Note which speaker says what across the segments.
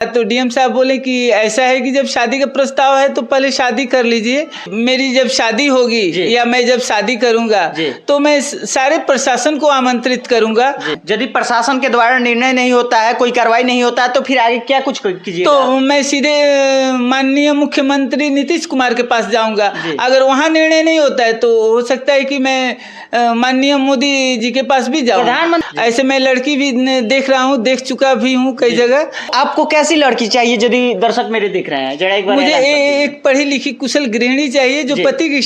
Speaker 1: तो डीएम साहब बोले कि ऐसा है कि जब शादी का प्रस्ताव है तो पहले शादी कर लीजिए। मेरी जब शादी होगी या मैं जब शादी करूंगा तो मैं सारे प्रशासन को आमंत्रित करूंगा।
Speaker 2: यदि प्रशासन के द्वारा निर्णय नहीं होता है, कोई कार्रवाई नहीं होता है, तो फिर आगे क्या कुछ कीजिएगा?
Speaker 1: तो मैं सीधे माननीय मुख्यमंत्री नीतीश कुमार के पास जाऊंगा। अगर वहाँ निर्णय नहीं होता है तो हो सकता है कि मैं माननीय मोदी जी के पास भी जाऊं।
Speaker 2: प्रधानमंत्री
Speaker 1: ऐसे मैं लड़की भी देख रहा हूँ, देख चुका भी हूँ कई जगह।
Speaker 2: आपको कैसी लड़की चाहिए यदि दर्शक मेरे देख रहे हैं? जरा एक बार
Speaker 1: मुझे एक पढ़ी लिखी कुशल गृहिणी चाहिए जो पति की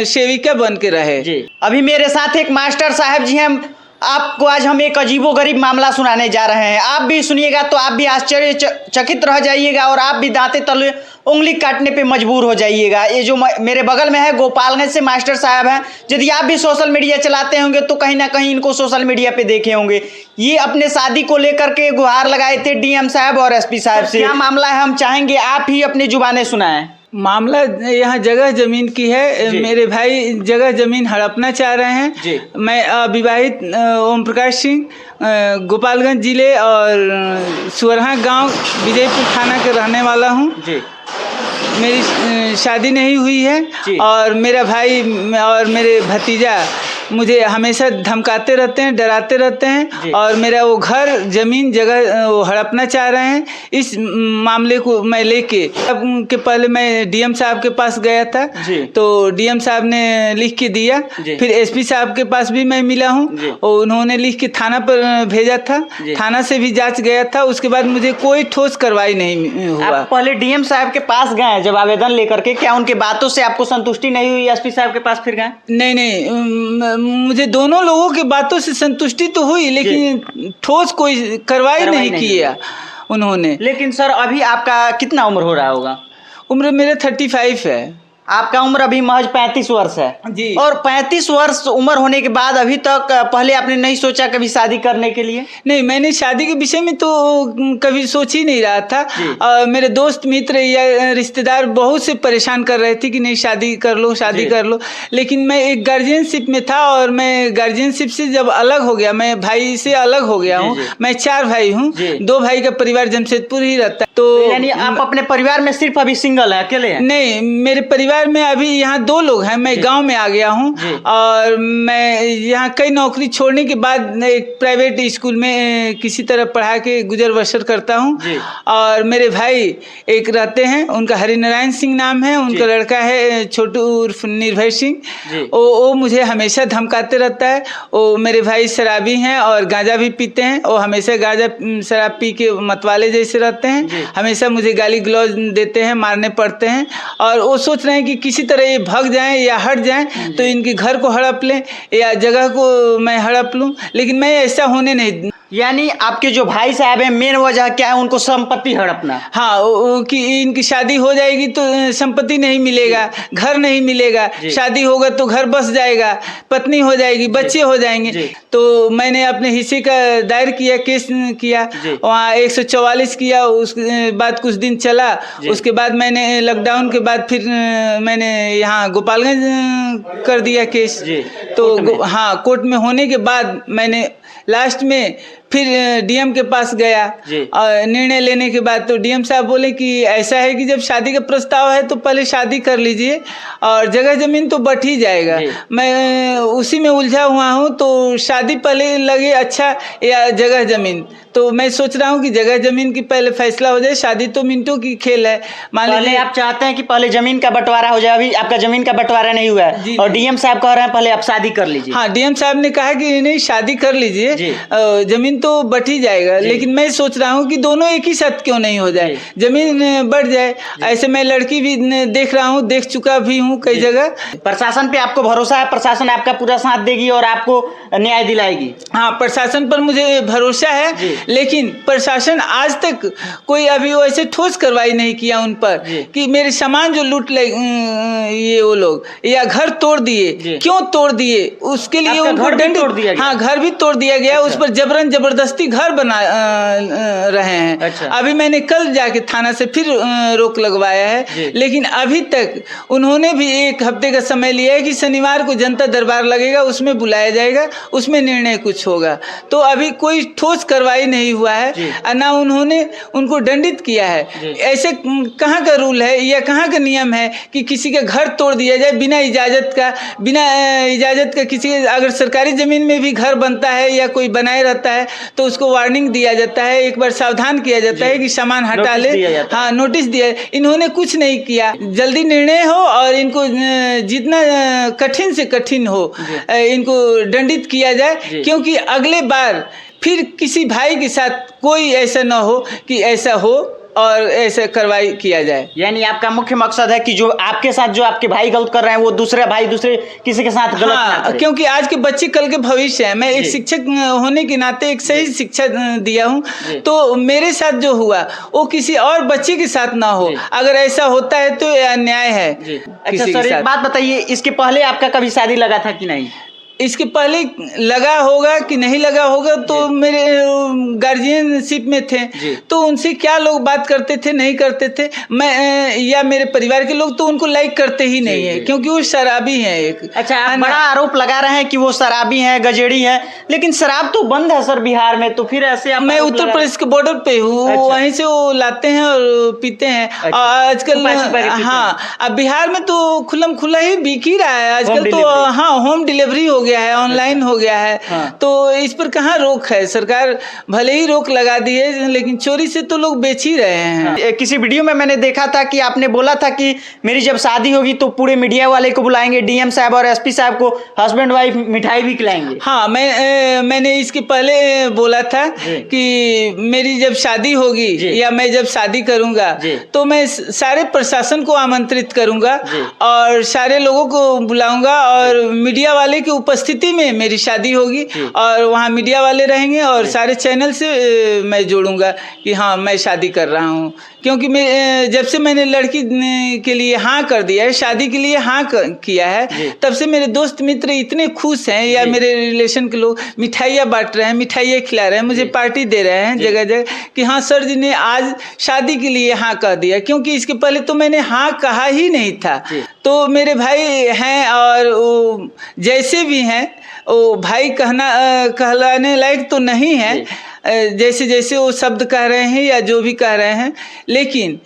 Speaker 1: सेविका बन के रहे।
Speaker 2: अभी मेरे साथ एक मास्टर साहब जी हैं। आपको आज हम एक अजीबोगरीब मामला सुनाने जा रहे हैं। आप भी सुनिएगा तो आप भी आश्चर्यचकित रह जाइएगा और आप भी दांते तले उंगली काटने पे मजबूर हो जाइएगा। ये जो मेरे बगल में है गोपालगंज से मास्टर साहब हैं। यदि आप भी सोशल मीडिया चलाते होंगे तो कहीं ना कहीं इनको सोशल मीडिया पे देखे होंगे। ये अपने शादी को लेकर के गुहार लगाए थे डीएम साहब और एसपी साहब से। क्या मामला है हम चाहेंगे आप ही अपनी जुबानें सुनाएं।
Speaker 1: मामला यहाँ जगह जमीन की है। मेरे भाई जगह जमीन हड़पना चाह रहे हैं। मैं अविवाहित ओम प्रकाश सिंह गोपालगंज जिले और सुरहा गांव विजयपुर थाना के रहने वाला हूँ। मेरी शादी नहीं हुई है और मेरा भाई और मेरे भतीजा मुझे हमेशा धमकाते रहते हैं, डराते रहते हैं और मेरा वो घर जमीन जगह वो हड़पना चाह रहे हैं। इस मामले को मैं लेके के पहले मैं डीएम साहब के पास गया था तो डीएम साहब ने लिख के दिया। फिर एसपी साहब के पास भी मैं मिला हूँ और उन्होंने लिख के थाना पर भेजा था। थाना से भी जांच गया था। उसके बाद मुझे कोई ठोस कार्रवाई नहीं हुआ।
Speaker 2: आप पहले डीएम साहब के पास गए जब आवेदन लेकर के, क्या उनके बातों से आपको संतुष्टि नहीं हुई? एसपी साहब के पास फिर गए?
Speaker 1: नहीं, मुझे दोनों लोगों की बातों से संतुष्टि तो हुई लेकिन ठोस कोई कार्रवाई नहीं किया उन्होंने।
Speaker 2: लेकिन सर अभी आपका कितना उम्र हो रहा होगा?
Speaker 1: उम्र मेरे 35 है।
Speaker 2: आपका उम्र अभी महज 35 वर्ष है
Speaker 1: जी।
Speaker 2: और 35 वर्ष उम्र होने के बाद अभी तक पहले आपने नहीं सोचा कभी शादी करने के लिए?
Speaker 1: नहीं, मैंने शादी के विषय में तो कभी सोच ही नहीं रहा था। मेरे दोस्त मित्र या रिश्तेदार बहुत से परेशान कर रहे थे कि नहीं शादी कर लो, शादी कर लो। लेकिन मैं एक गार्जियनशिप में था और मैं गार्जियनशिप से जब अलग हो गया, मैं भाई से अलग हो गया हूँ। मैं 4 भाई हूँ, 2 भाई का परिवार जमशेदपुर ही रहता है। तो
Speaker 2: यानी आप अपने परिवार में सिर्फ अभी सिंगल है, अकेले हैं?
Speaker 1: नहीं, मेरे परिवार में अभी यहाँ 2 लोग हैं। मैं गांव में आ गया हूँ और मैं यहाँ कई नौकरी छोड़ने के बाद एक प्राइवेट स्कूल में किसी तरह पढ़ा के गुजर बसर करता हूँ। और मेरे भाई एक रहते हैं, उनका हरिनारायण सिंह नाम है, उनका लड़का है छोटू उर्फ निर्भय सिंह। वो मुझे हमेशा धमकाते रहता है। वो मेरे भाई शराबी हैं और गांजा भी पीते हैं। वो हमेशा गांजा शराब पी के मतवाले जैसे रहते हैं। हमेशा मुझे गाली गलौज देते हैं, मारने पड़ते हैं और वो सोच रहे हैं कि किसी तरह ये भाग जाएं या हट जाएं तो इनके घर को हड़प लें या जगह को मैं हड़प लूं। लेकिन मैं ऐसा होने नहीं।
Speaker 2: यानी आपके जो भाई साहब हैं मेन वजह क्या है? उनको संपत्ति हड़पना।
Speaker 1: हाँ, कि इनकी शादी हो जाएगी तो संपत्ति नहीं मिलेगा, घर नहीं मिलेगा। शादी होगा तो घर बस जाएगा, पत्नी हो जाएगी, बच्चे हो जाएंगे। तो मैंने अपने हिस्से का दायर किया, केस किया, वहाँ 144 किया। उसके बाद कुछ दिन चला। उसके बाद मैंने लॉकडाउन के बाद फिर मैंने यहाँ गोपालगंज कर दिया केस। तो हाँ, कोर्ट में होने के बाद मैंने लास्ट में फिर डीएम के पास गया और निर्णय लेने के बाद तो डीएम साहब बोले कि ऐसा है कि जब शादी का प्रस्ताव है तो पहले शादी कर लीजिए और जगह जमीन तो बट ही जाएगा। मैं उसी में उलझा हुआ हूँ। तो शादी पहले लगे अच्छा या जगह जमीन? तो मैं सोच रहा हूँ कि जगह जमीन की पहले फैसला हो जाए। शादी तो मिनटों की खेल है। मान लीजिए
Speaker 2: आप चाहते हैं कि पहले जमीन का बंटवारा हो जाए। अभी आपका जमीन का बंटवारा नहीं हुआ है और डीएम साहब कह रहे हैं पहले आप शादी कर लीजिए।
Speaker 1: हाँ, डीएम साहब ने कहा कि नहीं शादी कर लीजिए, जमीन तो बट ही जाएगा। लेकिन मैं सोच रहा हूँ कि दोनों एक ही साथ क्यों नहीं हो जाए, जमीन बढ़ जाए। ऐसे मैं लड़की भी देख रहा हूँ, देख चुका भी हूँ कई जगह।
Speaker 2: प्रशासन पे आपको भरोसा है? प्रशासन आपका पूरा साथ देगी और आपको न्याय दिलाएगी?
Speaker 1: हाँ, प्रशासन पर मुझे भरोसा है। लेकिन प्रशासन आज तक कोई अभी वैसे ठोस कार्रवाई नहीं किया उन पर कि मेरे सामान जो लूट ले ये वो लोग या घर तोड़ दिए, क्यों तोड़ दिए उसके लिए उनको दंड। हाँ, घर भी तोड़ दिया गया। उस पर जबरन जबरदस्ती घर बना रहे हैं।
Speaker 2: अच्छा।
Speaker 1: अभी मैंने कल जाके थाना से फिर रोक लगवाया है, लेकिन अभी तक उन्होंने भी 1 हफ्ते का समय लिया है कि शनिवार को जनता दरबार लगेगा, उसमें बुलाया जाएगा, उसमें निर्णय कुछ होगा। तो अभी कोई ठोस कार्रवाई नहीं हुआ है, ना उन्होंने उनको दंडित किया है। ऐसे कहाँ का रूल है या कहाँ का नियम है कि किसी का घर तोड़ दिया जाए बिना इजाजत का? किसी अगर सरकारी जमीन में भी घर बनता है या कोई बनाए रहता है तो उसको वार्निंग दिया जाता है, एक बार सावधान किया जाता है कि सामान हटा ले। हाँ, नोटिस दिया। इन्होंने कुछ नहीं किया। जल्दी निर्णय हो और इनको जितना कठिन से कठिन हो इनको दंडित किया जाए, क्योंकि अगले बार फिर किसी भाई के साथ कोई ऐसा ना हो कि ऐसा हो और ऐसे कार्रवाई किया जाए।
Speaker 2: यानी आपका मुख्य मकसद है कि जो आपके साथ जो आपके भाई गलत कर रहे हैं वो दूसरे भाई दूसरे किसी के साथ गलत ना करे।
Speaker 1: क्योंकि आज के बच्चे कल के भविष्य है। मैं एक शिक्षक होने के नाते एक सही शिक्षा दिया हूँ, तो मेरे साथ जो हुआ वो किसी और बच्चे के साथ ना हो। अगर ऐसा होता है तो अन्याय है।
Speaker 2: अच्छा सर, एक बात बताइए, इसके पहले आपका कभी शादी लगा था कि नहीं?
Speaker 1: इसके पहले लगा होगा कि नहीं लगा होगा तो मेरे गार्जियनशिप में थे, तो उनसे क्या लोग बात करते थे नहीं करते थे, मैं या मेरे परिवार के लोग तो उनको लाइक करते ही नहीं है, क्योंकि वो शराबी हैं एक।
Speaker 2: अच्छा, आप बड़ा आरोप लगा रहे हैं कि वो शराबी हैं, गजेड़ी हैं, लेकिन शराब तो बंद है सर बिहार में, तो फिर ऐसे आप?
Speaker 1: मैं उत्तर प्रदेश के बॉर्डर पे हूँ। अच्छा। वहीं से वो लाते हैं और पीते हैं। अच्छा। आजकल हाँ, अब बिहार में तो खुल्लम खुल्ला ही बिक ही रहा है आजकल तो। हाँ, होम डिलीवरी हो गया है, ऑनलाइन हो गया है। हाँ। तो इस पर कहाँ रोक है? सरकार भले ही रोक लगा दी है, लेकिन चोरी से तो लोग बेच ही रहे हैं। हाँ।
Speaker 2: किसी वीडियो में मैंने देखा था कि आपने बोला था कि मेरी जब शादी होगी तो पूरे मीडिया वाले को बुलाएंगे, डीएम साहब और एसपी साहब को, हस्बैंड वाइफ मिठाई भी खिलाएंगे।
Speaker 1: हाँ, मैंने इसके पहले बोला था कि मेरी जब शादी होगी या मैं जब शादी करूंगा तो मैं सारे प्रशासन को आमंत्रित करूंगा और सारे लोगों को बुलाऊंगा, और मीडिया वाले की उपस्थिति में मेरी शादी होगी और वहाँ मीडिया वाले रहेंगे और सारे चैनल से मैं जोड़ूंगा कि हाँ मैं शादी कर रहा हूँ। क्योंकि मैं जब से मैंने लड़की के लिए हाँ कर दिया है, शादी के लिए हाँ किया है, तब से मेरे दोस्त मित्र इतने खुश हैं, या मेरे रिलेशन के लोग मिठाइयाँ बांट रहे हैं, मिठाइयाँ खिला रहे हैं, मुझे पार्टी दे रहे हैं जगह जगह कि हाँ सर जी ने आज शादी के लिए हाँ कह दिया। क्योंकि इसके पहले तो मैंने हाँ कहा ही नहीं था। तो मेरे भाई हैं और जैसे भी हैं वो भाई कहलाने लायक तो नहीं है, जैसे जैसे वो शब्द कह रहे हैं या जो भी कह रहे हैं, लेकिन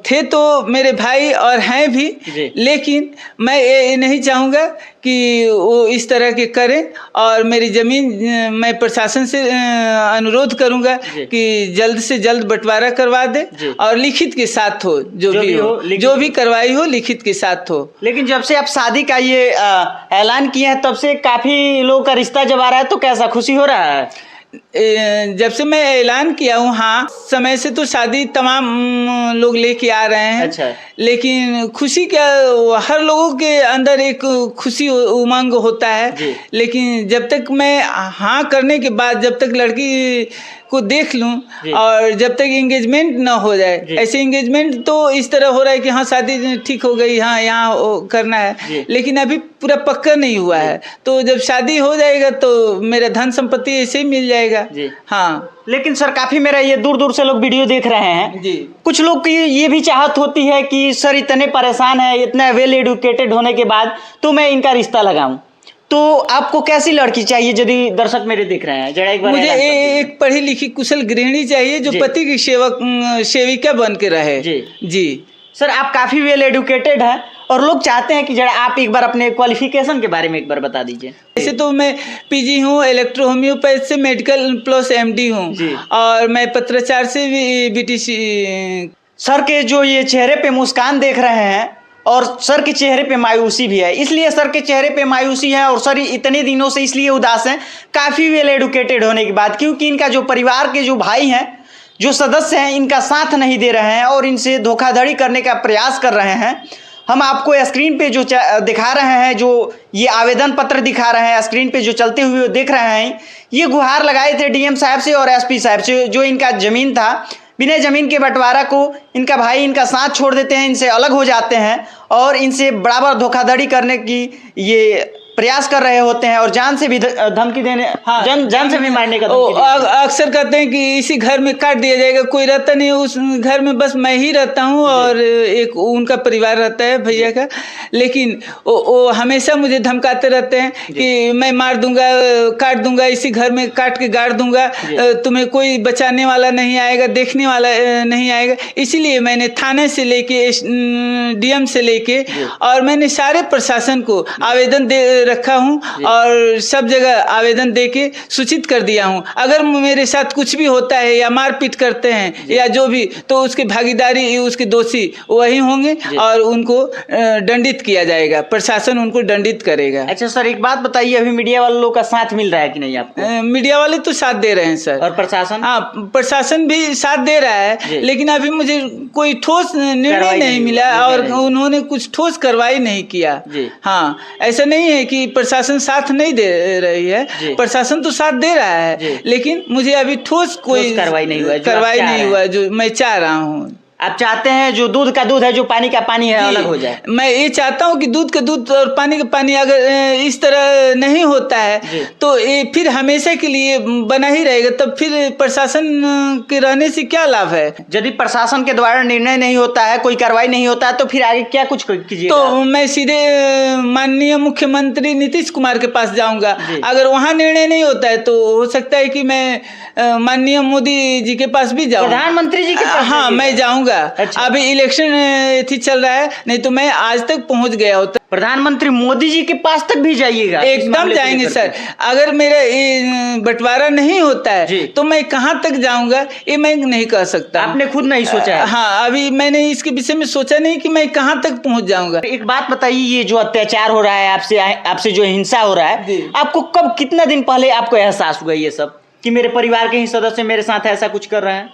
Speaker 1: थे तो मेरे भाई और हैं भी। लेकिन मैं ये नहीं चाहूँगा कि वो इस तरह के करें, और मेरी ज़मीन मैं प्रशासन से अनुरोध करूँगा कि जल्द से जल्द बंटवारा करवा दे और लिखित के साथ हो, जो भी कार्रवाई हो लिखित के साथ हो।
Speaker 2: लेकिन जब से आप शादी का ये ऐलान किए हैं तब से काफ़ी लोगों का रिश्ता जब आ रहा है, तो कैसा खुशी हो रहा है?
Speaker 1: जब से मैं ऐलान किया हूँ, हाँ, समय से तो शादी तमाम लोग लेके आ रहे हैं। अच्छा। लेकिन खुशी क्या, हर लोगों के अंदर एक खुशी उमंग होता है, लेकिन जब तक मैं हाँ करने के बाद जब तक लड़की को देख लूं और जब तक एंगेजमेंट ना हो जाए, ऐसे एंगेजमेंट तो इस तरह हो रहा है कि हाँ शादी ठीक हो गई, हाँ यहाँ करना है, लेकिन अभी पूरा पक्का नहीं हुआ है। तो जब शादी हो जाएगा तो मेरा धन संपत्ति ऐसे ही मिल जाएगा। हाँ,
Speaker 2: लेकिन सर काफ़ी मेरा ये दूर दूर से लोग वीडियो देख रहे हैं जी। कुछ लोग की ये भी चाहत होती है कि सर इतने परेशान है, इतना वेल एडुकेटेड होने के बाद तो मैं इनका रिश्ता लगाऊं, तो आपको कैसी लड़की चाहिए? यदि दर्शक मेरे देख रहे हैं, जरा एक बार।
Speaker 1: मुझे एक पढ़ी लिखी कुशल गृहिणी चाहिए जो पति की सेविका बन के रहे। जी
Speaker 2: सर, आप काफ़ी वेल एडुकेटेड हैं और लोग चाहते हैं कि जरा आप एक बार अपने क्वालिफिकेशन के बारे में एक बार बता दीजिए।
Speaker 1: वैसे तो मैं पीजी हूँ, इलेक्ट्रो होम्योपैथ से मेडिकल प्लस एमडी हूँ, और मैं पत्राचार से भी बीटीसी।
Speaker 2: सर के जो ये चेहरे पे मुस्कान देख रहे हैं और सर के चेहरे पे मायूसी भी है, इसलिए सर के चेहरे पे मायूसी है और सर इतने दिनों से इसलिए उदास हैं काफ़ी वेल एडुकेटेड होने के बाद, क्योंकि इनका जो परिवार के जो भाई हैं, जो सदस्य हैं, इनका साथ नहीं दे रहे हैं और इनसे धोखाधड़ी करने का प्रयास कर रहे हैं। हम आपको स्क्रीन पे जो दिखा रहे हैं, जो ये आवेदन पत्र दिखा रहे हैं, स्क्रीन पे जो चलते हुए देख रहे हैं, ये गुहार लगाए थे डीएम साहब से और एसपी साहब से। जो इनका ज़मीन था, बिना ज़मीन के बंटवारा को इनका भाई इनका साथ छोड़ देते हैं, इनसे अलग हो जाते हैं और इनसे बराबर धोखाधड़ी करने की ये प्रयास कर रहे होते हैं और जान से भी धमकी देने,
Speaker 1: हाँ,
Speaker 2: जान से भी मारने का धमकी देते हैं।
Speaker 1: अक्सर कहते हैं कि इसी घर में काट दिया जाएगा, कोई रहता नहीं, उस घर में बस मैं ही रहता हूँ और एक उनका परिवार रहता है भैया का। लेकिन वो हमेशा मुझे धमकाते रहते हैं कि मैं मार दूंगा, काट दूंगा, इसी घर में काट के गाड़ दूंगा, तुम्हें कोई बचाने वाला नहीं आएगा, देखने वाला नहीं आएगा। इसीलिए मैंने थाने से लेके डीएम से लेके और मैंने सारे प्रशासन को आवेदन दे रखा हूँ और सब जगह आवेदन दे के सूचित कर दिया हूँ। अगर मेरे साथ कुछ भी होता है या मारपीट करते हैं या जो भी, तो उसकी भागीदारी, उसके दोषी वही होंगे और उनको दंडित किया जाएगा, प्रशासन उनको दंडित करेगा।
Speaker 2: अच्छा सर, एक बात बताइए, अभी मीडिया वालों का साथ मिल रहा है कि नहीं आपको?
Speaker 1: मीडिया वाले तो साथ दे रहे हैं सर।
Speaker 2: और प्रशासन?
Speaker 1: हाँ, प्रशासन भी साथ दे रहा है, लेकिन अभी मुझे कोई ठोस निर्णय नहीं मिला और उन्होंने कुछ ठोस कार्रवाई नहीं किया। हाँ, ऐसा नहीं है कि प्रशासन साथ नहीं दे रही है, प्रशासन तो साथ दे रहा है, लेकिन मुझे अभी ठोस कोई कार्रवाई नहीं हुआ जो मैं चाह रहा हूँ।
Speaker 2: आप चाहते हैं जो दूध का दूध है, जो पानी का पानी है, अलग हो जाए?
Speaker 1: मैं ये चाहता हूँ कि दूध का दूध और पानी का पानी अगर इस तरह नहीं होता है तो ये फिर हमेशा के लिए बना ही रहेगा, तब फिर प्रशासन के रहने से क्या लाभ है?
Speaker 2: यदि प्रशासन के द्वारा निर्णय नहीं होता है, कोई कार्रवाई नहीं होता है, तो फिर आगे क्या कुछ कीजिएगा?
Speaker 1: तो मैं सीधे माननीय मुख्यमंत्री नीतीश कुमार के पास जाऊंगा। अगर वहाँ निर्णय नहीं होता है तो हो सकता है कि मैं माननीय मोदी जी के पास भी जाऊँ,
Speaker 2: प्रधानमंत्री जी के पास।
Speaker 1: हाँ, मैं जाऊंगा। अच्छा। अभी इलेक्शन थी चल रहा है, नहीं तो मैं आज तक पहुंच गया होता।
Speaker 2: प्रधानमंत्री मोदी जी के पास तक भी जाइएगा?
Speaker 1: एकदम जाएंगे सर। अगर मेरा बंटवारा नहीं होता है तो मैं कहाँ तक जाऊंगा ये मैं नहीं कह सकता।
Speaker 2: आपने खुद नहीं सोचा है?
Speaker 1: हाँ, अभी मैंने इसके विषय में सोचा नहीं कि मैं कहाँ तक पहुँच जाऊंगा।
Speaker 2: एक बात बताइए, ये जो अत्याचार हो रहा है आपसे जो हिंसा हो रहा है, आपको कब, कितना दिन पहले आपको एहसास हुआ ये सब कि मेरे परिवार के ही सदस्य मेरे साथ ऐसा कुछ कर रहे हैं?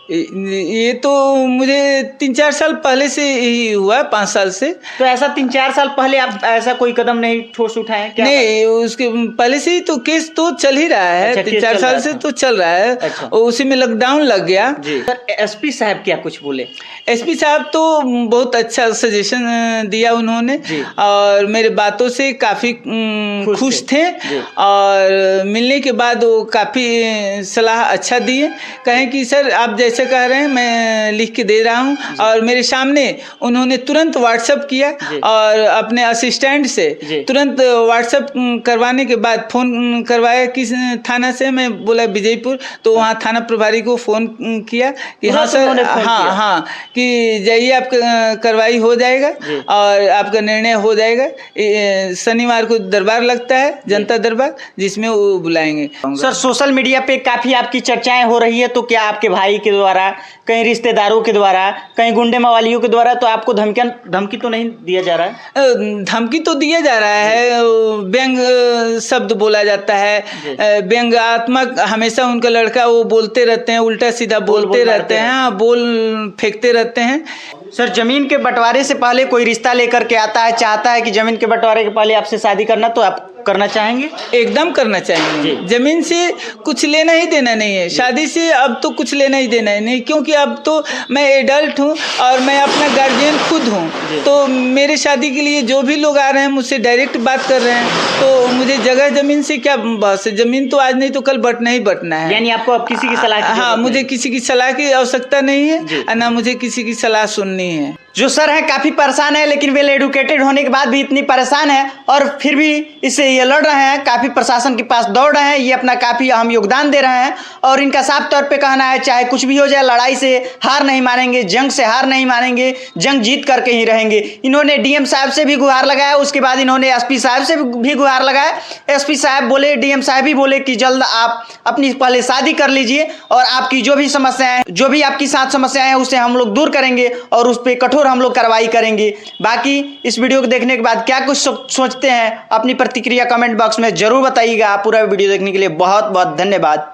Speaker 1: ये तो मुझे 3-4 साल पहले से ही हुआ, 5 साल से। तो
Speaker 2: ऐसा 3-4 साल पहले आप ऐसा कोई कदम नहीं ठोस उठाए क्या?
Speaker 1: नहीं, उसके पहले से ही तो केस तो चल ही रहा है। 3-4 साल से तो चल रहा है। अच्छा। उसी में लॉकडाउन लग गया।
Speaker 2: सर, एसपी साहब क्या कुछ बोले?
Speaker 1: एसपी साहब तो बहुत अच्छा सजेशन दिया उन्होंने और मेरे बातों से काफी खुश थे और मिलने के बाद वो काफी सलाह अच्छा दिए। कहें कि सर आप जैसे कह रहे हैं मैं लिख के दे रहा हूं, और मेरे सामने उन्होंने तुरंत व्हाट्सएप किया और अपने असिस्टेंट से तुरंत व्हाट्सएप करवाने के बाद फोन करवाया किस थाना से, मैं बोला विजयपुर, तो वहाँ थाना प्रभारी को फोन किया कि हाँ सर, हाँ कि जाइए आपका कार्रवाई हो जाएगा और आपका निर्णय हो जाएगा। शनिवार को दरबार लगता है, जनता दरबार, जिसमें वो बुलाएंगे।
Speaker 2: सर, सोशल मीडिया पे काफी आपकी चर्चाएं हो रही है, तो क्या आपके भाई के द्वारा, कहीं रिश्तेदारों के द्वारा, कहीं गुंडे मवालियों के द्वारा तो आपको धमकी तो नहीं दिया जा रहा है?
Speaker 1: धमकी तो दिया जा रहा है, व्यंग शब्द बोला जाता है, व्यंग्यात्मक हमेशा उनका लड़का वो बोलते रहते हैं, उल्टा सीधा बोलते रहते हैं, बोल फेंकते रहते हैं।
Speaker 2: सर, जमीन के बंटवारे से पहले कोई रिश्ता लेकर के आता है, चाहता है कि जमीन के बंटवारे के पहले आपसे शादी करना, तो आप करना चाहेंगे?
Speaker 1: एकदम करना चाहेंगे। जमीन से कुछ लेना ही देना नहीं है, शादी से अब तो कुछ लेना ही देना ही नहीं, क्योंकि अब तो मैं एडल्ट हूँ और मैं अपना गार्जियन खुद हूँ। तो मेरे शादी के लिए जो भी लोग आ रहे हैं मुझसे डायरेक्ट बात कर रहे हैं, तो मुझे जगह जमीन से क्या बस, जमीन तो आज नहीं तो कल बंटना ही बंटना है।
Speaker 2: यानी आपको अब किसी की सलाह की?
Speaker 1: हाँ, मुझे किसी की सलाह की आवश्यकता नहीं है, ना मुझे किसी की सलाह सुननी है।
Speaker 2: जो सर है काफी परेशान है, लेकिन वेल एडुकेटेड होने के बाद भी इतनी परेशान है और फिर भी इससे ये लड़ रहे हैं, काफी प्रशासन के पास दौड़ रहे हैं, ये अपना काफी अहम योगदान दे रहे हैं। और इनका साफ तौर पे कहना है, चाहे कुछ भी हो जाए, लड़ाई से हार नहीं मानेंगे, जंग से हार नहीं मानेंगे, जंग जीत करके ही रहेंगे। इन्होंने डीएम साहब से भी गुहार लगाया, उसके बाद इन्होंने एसपी साहब से भी गुहार लगाया। एसपी साहब बोले, डीएम साहब भी बोले कि जल्द आप अपनी पहले शादी कर लीजिए और आपकी जो भी समस्याएं, जो भी आपकी साथ समस्याएं हैं, उसे हम लोग दूर करेंगे और उस पर कठोर हम लोग कार्रवाई करेंगे। बाकी इस वीडियो को देखने के बाद क्या कुछ सोचते हैं, अपनी प्रतिक्रिया कमेंट बॉक्स में जरूर बताइएगा। पूरा वीडियो देखने के लिए बहुत बहुत धन्यवाद।